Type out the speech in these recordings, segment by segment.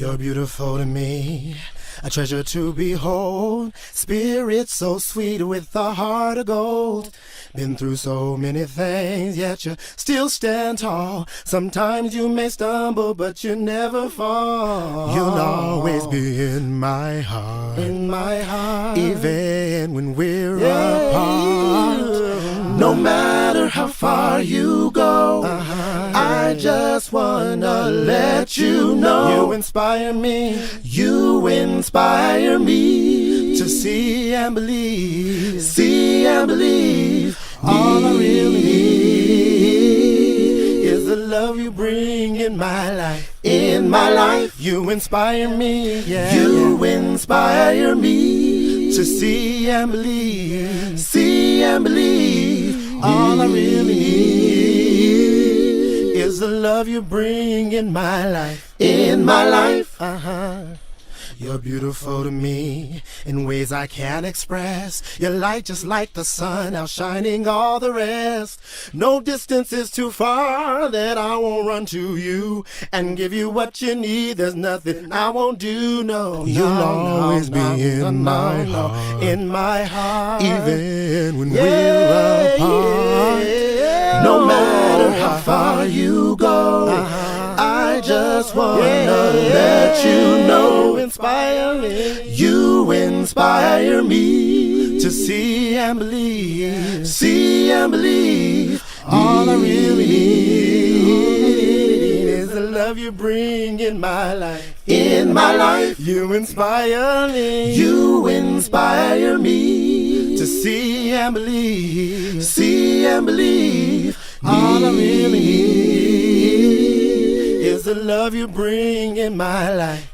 You're beautiful to me, a treasure to behold. Spirit so sweet with a heart of gold. Been through so many things, yet you still stand tall. Sometimes you may stumble, but you never fall. You'll always be in my heart, even when we're apart. No matter how far you go, I just wanna let you know you inspire me. You inspire me to see and believe, All I really need is the love you bring in my life. You inspire me, You inspire me to see and believe, All I really need is the love you bring in my life. You're beautiful to me in ways I can't express. Your light just like the sun, outshining all the rest. No distance is too far that I won't run to you and give you what you need. There's nothing I won't do, You'll always be in my heart, even when we're apart. No matter how far you go, I just wanna let you know. You inspire me to see and believe, All I really need is the love you bring in my life. You inspire me to see and believe, All I really need is the love you bring in my life.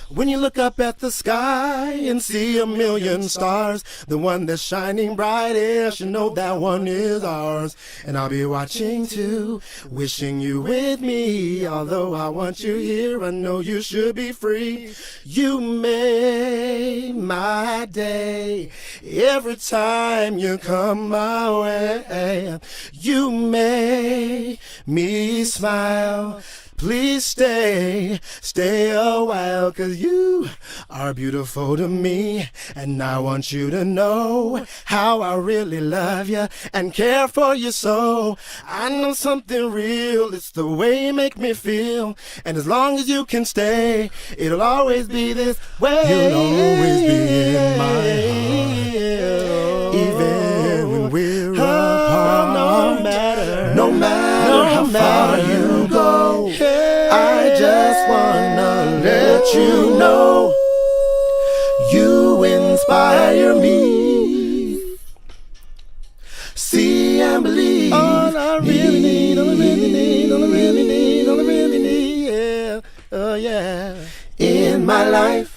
When you look up at the sky and see a million stars, the one that's shining brightest, you know that one is ours. And I'll be watching too, wishing you with me. Although I want you here, I know you should be free. You make my day every time you come my way. You make me smile. Please stay a while, 'cause you are beautiful to me. And I want you to know how I really love you and care for you so. I know something real, it's the way you make me feel. And as long as you can stay, it'll always be this way. You'll always be in my heart, even when we're apart. No matter how far you go, I just wanna let you know you inspire me. See and believe. All I really need, yeah, oh yeah, in my life.